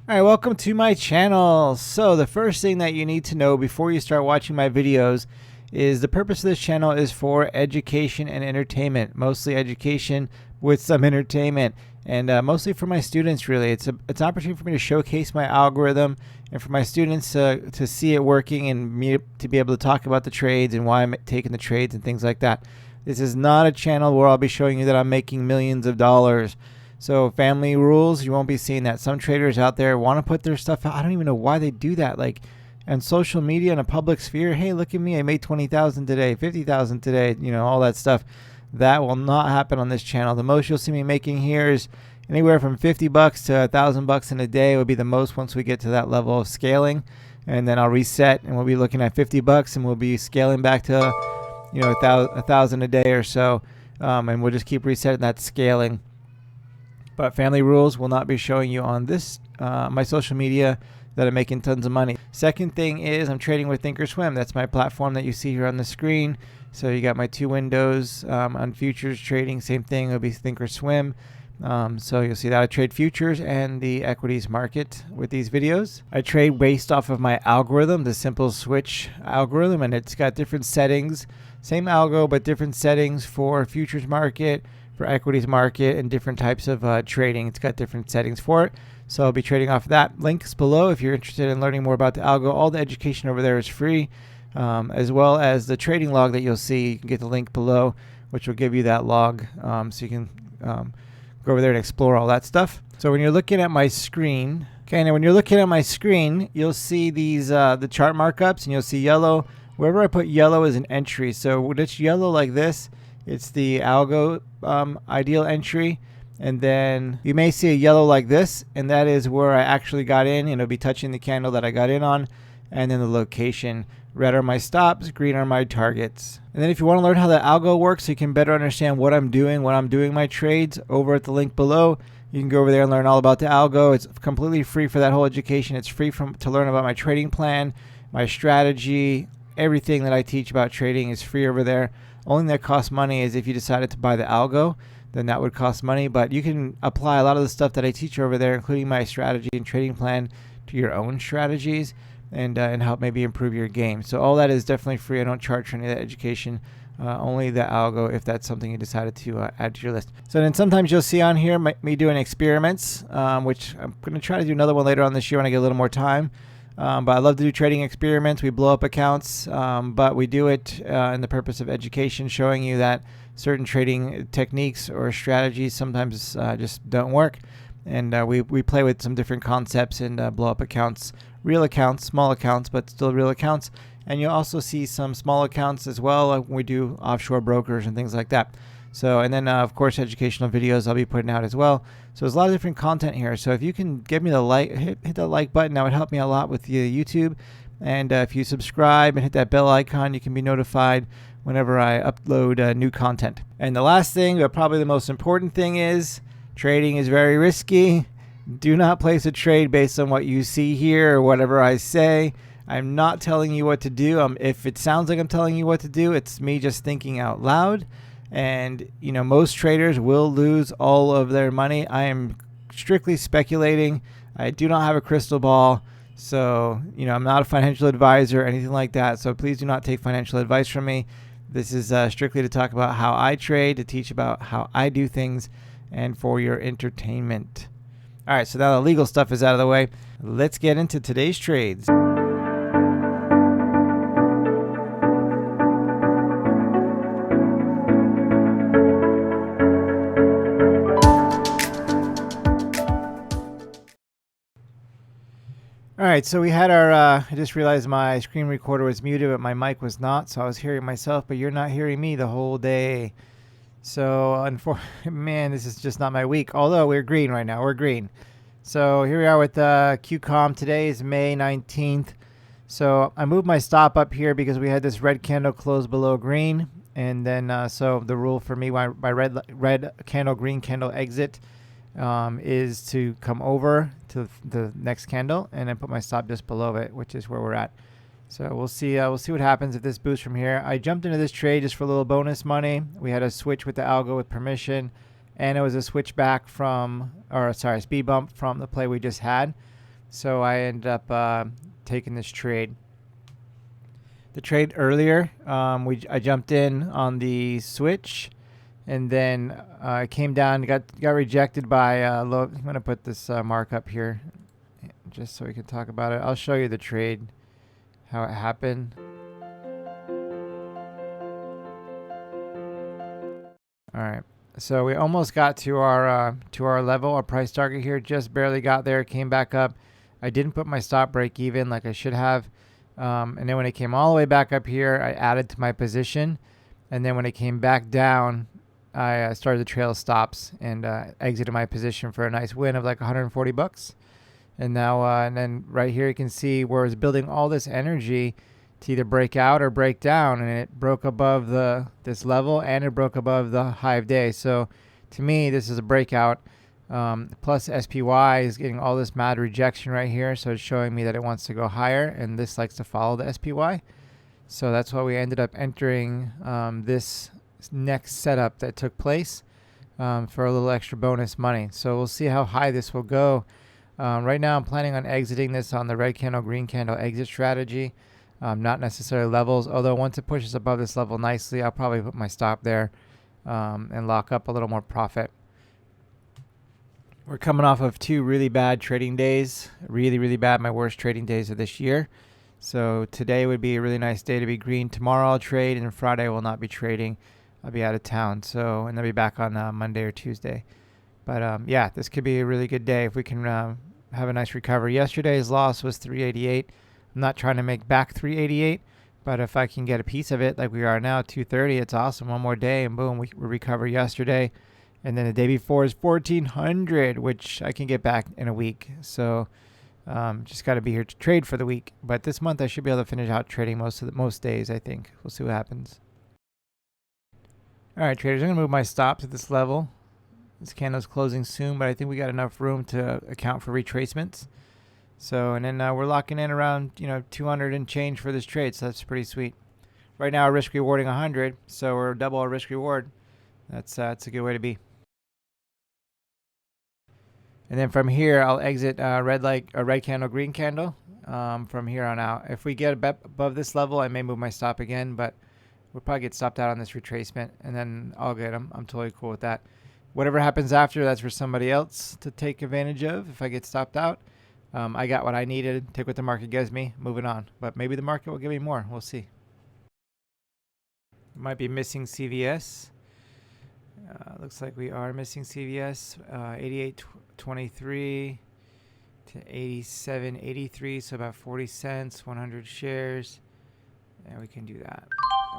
All right, welcome to my channel. So the first thing that you need to know before you start watching my videos is the purpose of this channel is for education and entertainment, mostly education with some entertainment, and mostly for my students. Really, it's an opportunity for me to showcase my algorithm and for my students to see it working and me to be able to talk about the trades and why I'm taking the trades and things like that. This is not a channel where I'll be showing you that I'm making millions of dollars. So family rules, you won't be seeing that. Some traders out there want to put their stuff out. I don't even know why they do that. Like on social media in a public sphere, hey, look at me, I made 20,000 today, 50,000 today, all that stuff. That will not happen on this channel. The most you'll see me making here is anywhere from 50 bucks to $1,000 in a day would be the most once we get to that level of scaling. And then I'll reset and we'll be looking at 50 bucks and we'll be scaling back to, a thousand a day or so. And we'll just keep resetting that scaling. But family rules will not be showing you on this, my social media, that I'm making tons of money. Second thing is I'm trading with Thinkorswim. That's my platform that you see here on the screen. So you got my two windows on futures trading. Same thing, it'll be Thinkorswim. So you'll see that I trade futures and the equities market with these videos. I trade based off of my algorithm, the simple switch algorithm, and it's got different settings. Same algo, but different settings for futures market, for equities market, and different types of trading. It's got different settings for it. So I'll be trading off that. Links below if you're interested in learning more about the algo. All the education over there is free, as well as the trading log that you'll see. You can get the link below, which will give you that log, so you can go over there and explore all that stuff. So when you're looking at my screen, okay, and when you're looking at my screen, you'll see these the chart markups, and you'll see yellow. Wherever I put yellow is an entry. So when it's yellow like this, it's the algo ideal entry. And then you may see a yellow like this, and that is where I actually got in, and it'll be touching the candle that I got in on. And then the location. Red are my stops, green are my targets. And then if you want to learn how the algo works so you can better understand what I'm doing when I'm doing my trades, over at the link below, you can go over there and learn all about the algo. It's completely free for that whole education. It's free to learn about my trading plan, my strategy, everything that I teach about trading is free over there. Only thing that costs money is if you decided to buy the algo, then that would cost money. But you can apply a lot of the stuff that I teach over there, including my strategy and trading plan, to your own strategies and help maybe improve your game. So all that is definitely free. I don't charge for any of that education. Only the algo if that's something you decided to add to your list. So then sometimes you'll see on here me doing experiments, which I'm going to try to do another one later on this year when I get a little more time. But I love to do trading experiments. We blow up accounts, but we do it in the purpose of education, showing you that certain trading techniques or strategies sometimes just don't work. And we play with some different concepts and blow up accounts, real accounts, small accounts, but still real accounts. And you'll also see some small accounts as well, like when we do offshore brokers and things like that. So, and then of course, educational videos I'll be putting out as well. So there's a lot of different content here. So if you can give me the like, hit the like button, that would help me a lot with the YouTube. And if you subscribe and hit that bell icon, you can be notified whenever I upload new content. And the last thing, but probably the most important thing, is trading is very risky. Do not place a trade based on what you see here or whatever I say. I'm not telling you what to do. If it sounds like I'm telling you what to do, it's me just thinking out loud. And most traders will lose all of their money. I am strictly speculating. I do not have a crystal ball. So, I'm not a financial advisor or anything like that. So please do not take financial advice from me. This is strictly to talk about how I trade, to teach about how I do things, and for your entertainment. All right, so now the legal stuff is out of the way. Let's get into today's trades. All right, so we had our, I just realized my screen recorder was muted, but my mic was not, so I was hearing myself, but you're not hearing me the whole day. So, man, this is just not my week, although we're green right now, we're green. So here we are with QCOM. Today is May 19th. So I moved my stop up here because we had this red candle close below green. And then, so the rule for me, my red candle, green candle exit is to come over to the next candle and then put my stop just below it, which is where we're at. So we'll see what happens if this boosts from here. I jumped into this trade just for a little bonus money. We had a switch with the algo with permission, and it was a switch back from, or sorry, speed bump from the play we just had. So I ended up taking this trade. The trade earlier, I jumped in on the switch, and then it came down, got rejected by low. I'm gonna put this mark up here, just so we can talk about it. I'll show you the trade, how it happened. All right, so we almost got to our level, our price target here. Just barely got there, came back up. I didn't put my stop break even like I should have. And then when it came all the way back up here, I added to my position. And then when it came back down, I started to trail stops and exited my position for a nice win of like 140 bucks. And now, and then right here, you can see where it's building all this energy to either break out or break down. And it broke above this level, and it broke above the high of day. So to me, this is a breakout. Plus SPY is getting all this mad rejection right here, so it's showing me that it wants to go higher, and this likes to follow the SPY. So that's why we ended up entering this next setup that took place for a little extra bonus money. So we'll see how high this will go. Right now I'm planning on exiting this on the red candle, green candle exit strategy, not necessarily levels, although once it pushes above this level nicely, I'll probably put my stop there and lock up a little more profit. We're coming off of 2 really bad trading days, really bad, my worst trading days of this year. So today would be a really nice day to be green. Tomorrow I'll trade, and Friday I will not be trading. I'll be out of town, so, and I'll be back on Monday or Tuesday. But yeah, this could be a really good day if we can have a nice recovery. Yesterday's loss was 388. I'm not trying to make back 388, but if I can get a piece of it like we are now, 230, it's awesome. One more day, and boom, we recover yesterday. And then the day before is 1400, which I can get back in a week. So just got to be here to trade for the week. But this month I should be able to finish out trading most days, I think. We'll see what happens. All right, traders, I'm going to move my stops at this level. This candle's closing soon, but I think we got enough room to account for retracements. So, and then we're locking in around 200 and change for this trade. So that's pretty sweet. Right now, our risk rewarding 100, so we're double our risk reward. That's a good way to be. And then from here, I'll exit red candle, green candle from here on out. If we get above this level, I may move my stop again, but we'll probably get stopped out on this retracement, and then all good. I'm totally cool with that. Whatever happens after, that's for somebody else to take advantage of. If I get stopped out, I got what I needed. Take what the market gives me, moving on. But maybe the market will give me more. We'll see. Might be missing CVS. Looks like we are missing CVS. 88.23 to 87.83, so about 40 cents, 100 shares. And we can do that.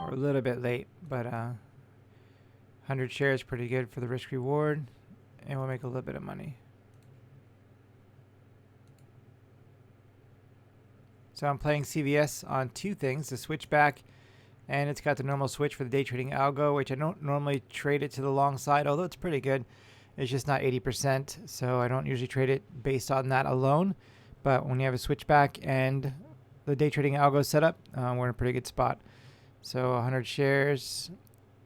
We're a little bit late, but 100 shares pretty good for the risk reward, and we'll make a little bit of money. So I'm playing CVS on 2 things, the switchback, and it's got the normal switch for the day trading algo, which I don't normally trade it to the long side, although it's pretty good. It's just not 80%, so I don't usually trade it based on that alone. But when you have a switchback and the day trading algo setup, we're in a pretty good spot. So 100 shares.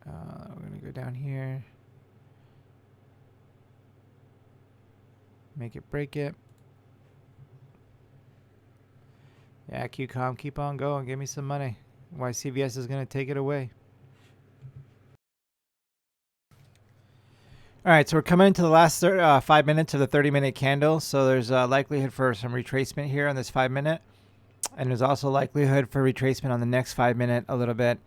We're going to go down here. Make it, break it. Yeah, QCOM, keep on going. Give me some money. Why CVS is going to take it away. All right, so we're coming into the last 5 minutes of the 30-minute candle. So there's a likelihood for some retracement here on this 5 minute. And there's also likelihood for retracement on the next 5 minute a little bit,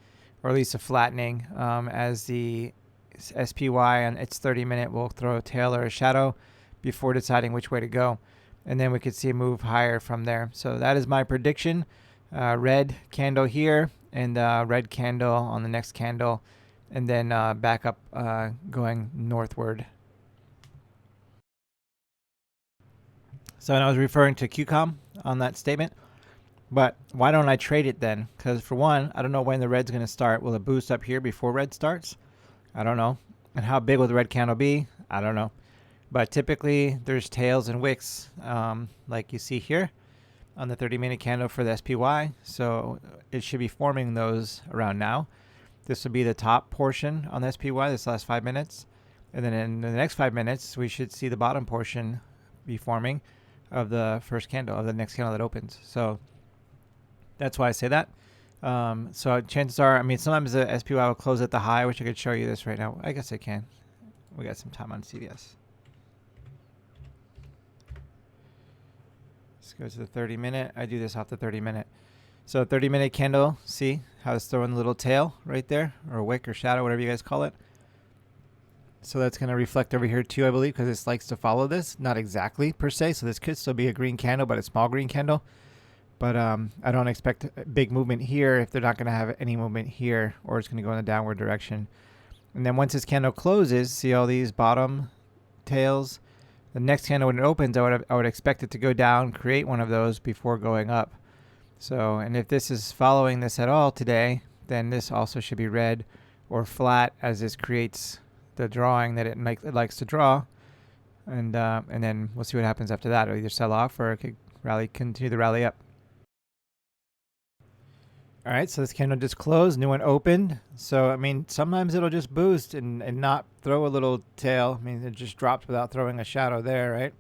or at least a flattening as the SPY on its 30 minute will throw a tail or a shadow before deciding which way to go. And then we could see a move higher from there. So that is my prediction. Red candle here and red candle on the next candle, and then back up going northward. So I was referring to QCOM on that statement. But why don't I trade it then? Because for one, I don't know when the red's going to start. Will it boost up here before red starts? I don't know. And how big will the red candle be? I don't know. But typically there's tails and wicks like you see here on the 30-minute candle for the SPY. So it should be forming those around now. This will be the top portion on the SPY this last 5 minutes. And then in the next 5 minutes, we should see the bottom portion be forming of the first candle, of the next candle that opens. So that's why I say that. So chances are, I mean, sometimes the SPY will close at the high. I wish I could show you this right now. I guess I can. We got some time on CVS. Let's go to the 30-minute. I do this off the 30-minute. So 30-minute candle, see how it's throwing a little tail right there, or wick or shadow, whatever you guys call it. So that's going to reflect over here too, I believe, because it likes to follow this. Not exactly per se, so this could still be a green candle, but a small green candle. But I don't expect a big movement here if they're not going to have any movement here, or it's going to go in the downward direction. And then once this candle closes, see all these bottom tails? The next candle when it opens, I would expect it to go down, create one of those before going up. So, and if this is following this at all today, then this also should be red or flat as this creates the drawing that it likes to draw. And then we'll see what happens after that. It'll either sell off or it could continue the rally up. All right, so this candle just closed, new one opened. So, I mean, sometimes it'll just boost and not throw a little tail. I mean, it just drops without throwing a shadow there, right?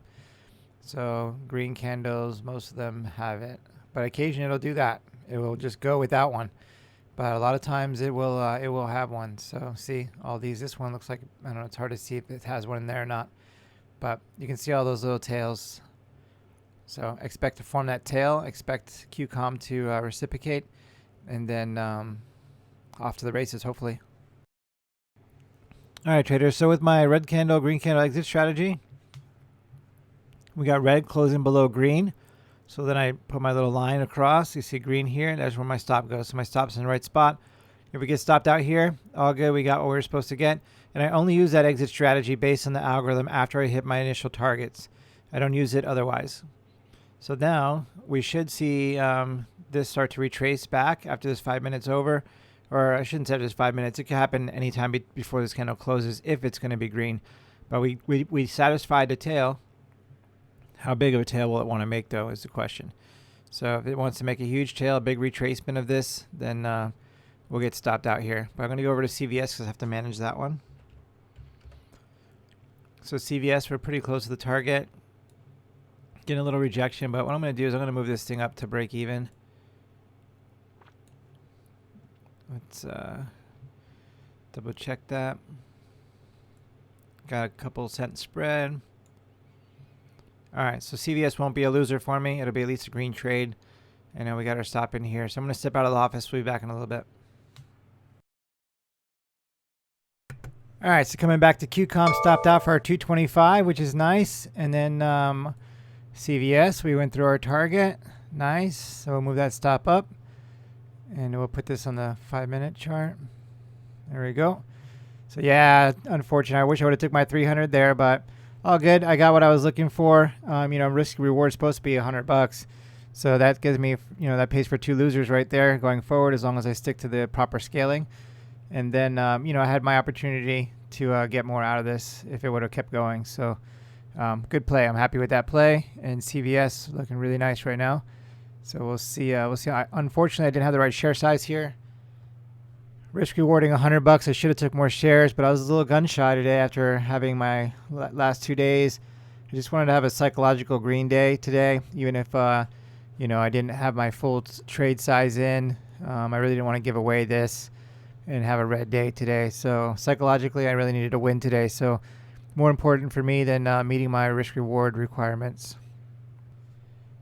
So green candles, most of them have it. But occasionally it'll do that. It will just go without one. But a lot of times it will have one. So see all these. This one looks like, I don't know, it's hard to see if it has one in there or not. But you can see all those little tails. So expect to form that tail. Expect QCOM to reciprocate. And then off to the races, hopefully. All right, traders. So with my red candle, green candle exit strategy, we got red closing below green. So then I put my little line across. You see green here. That's where my stop goes. So my stop's in the right spot. If we get stopped out here, all good. We got what we were supposed to get. And I only use that exit strategy based on the algorithm after I hit my initial targets. I don't use it otherwise. So now we should see this start to retrace back after this 5 minutes over. Or I shouldn't say just 5 minutes. It could happen anytime before this candle closes if it's going to be green. But we satisfied the tail. How big of a tail will it want to make, though, is the question. So if it wants to make a huge tail, a big retracement of this, then we'll get stopped out here. But I'm going to go over to CVS because I have to manage that one. So CVS, we're pretty close to the target. Getting a little rejection, but what I'm going to do is I'm going to move this thing up to break even. Let's double check that. Got a couple cent spread. All right, so CVS won't be a loser for me. It'll be at least a green trade. And then we got our stop in here. So I'm going to step out of the office. We'll be back in a little bit. All right, so coming back to QCOM, stopped out for our 225, which is nice. And then CVS, we went through our target. Nice. So we'll move that stop up. And we'll put this on the 5-minute chart. There we go. So yeah, unfortunate. I wish I would have took my 300 there, but all good. I got what I was looking for. Risk reward is supposed to be $100. So that gives me, that pays for 2 losers right there going forward as long as I stick to the proper scaling. And then, I had my opportunity to get more out of this if it would have kept going. So good play. I'm happy with that play. And CVS looking really nice right now. So we'll see. Unfortunately, I didn't have the right share size here. Risk rewarding $100. I should have took more shares, but I was a little gun shy today after having my last 2 days. I just wanted to have a psychological green day today, even if I didn't have my full trade size in. I really didn't want to give away this and have a red day today. So psychologically, I really needed to win today. So more important for me than meeting my risk reward requirements.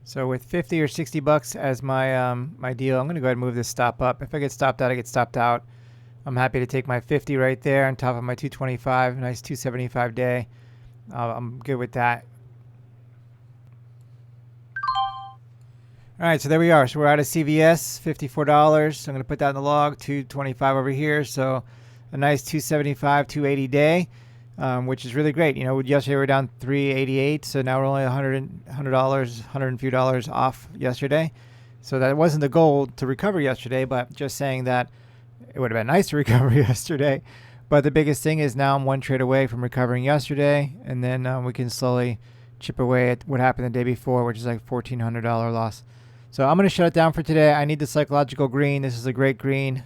So with 50 or 60 bucks as my my deal, I'm going to go ahead and move this stop up. If I get stopped out, I get stopped out. I'm happy to take my 50 right there on top of my 225, nice 275 day. I'm good with that. All right, so there we are. So we're out of CVS, $54. So I'm going to put that in the log, 225 over here. So a nice 275, 280 day. Which is really great. Yesterday we were down 388, so now we're only $100 and few dollars off yesterday. So that wasn't the goal to recover yesterday, but just saying that it would have been nice to recover yesterday. But the biggest thing is now I'm one trade away from recovering yesterday, and then we can slowly chip away at what happened the day before, which is like $1,400 loss. So I'm going to shut it down for today. I need the psychological green. This is a great green.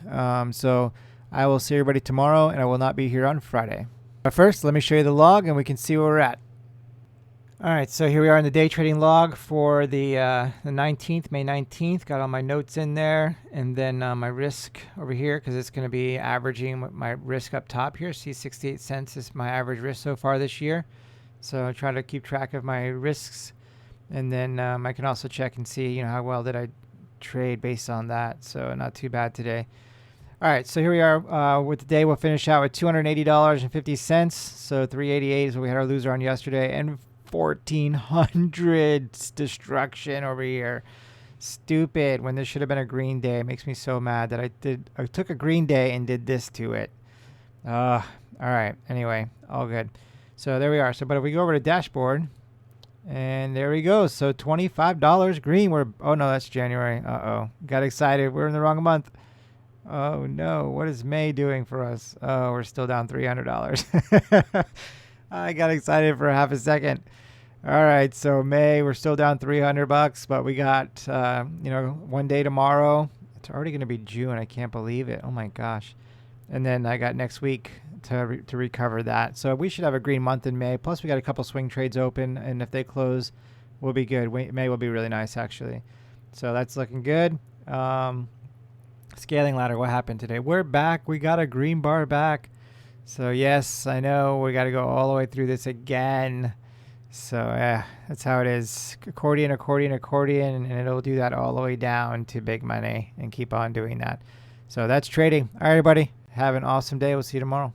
So I will see everybody tomorrow, and I will not be here on Friday. But first, let me show you the log and we can see where we're at. All right, so here we are in the day trading log for the 19th, May 19th. Got all my notes in there, and then my risk over here, because it's going to be averaging my risk up top here. See, 68 cents is my average risk so far this year. So I try to keep track of my risks, and then I can also check and see, how well did I trade based on that. So not too bad today. All right, so here we are with the day. We'll finish out with $280.50. So 388 is what we had our loser on yesterday, and 1,400 destruction over here. Stupid, when this should have been a green day. It makes me so mad that I took a green day and did this to it. All right, anyway, all good. So there we are. So, but if we go over to dashboard, and there we go. So $25 green. Oh no, that's January. Got excited. We're in the wrong month. Oh no, what is May doing for us? Oh, we're still down $300. I got excited for half a second. All right, so May, we're still down $300, but we got, one day tomorrow. It's already going to be June. I can't believe it. Oh my gosh. And then I got next week to recover that. So we should have a green month in May. Plus we got a couple swing trades open, and if they close, we'll be good. May will be really nice, actually. So that's looking good. Scaling ladder, what happened today? We're back. We got a green bar back. So yes, I know we got to go all the way through this again. So yeah, that's how it is. Accordion, accordion, accordion, and it'll do that all the way down to big money and keep on doing that. So that's trading. All right, everybody. Have an awesome day. We'll see you tomorrow.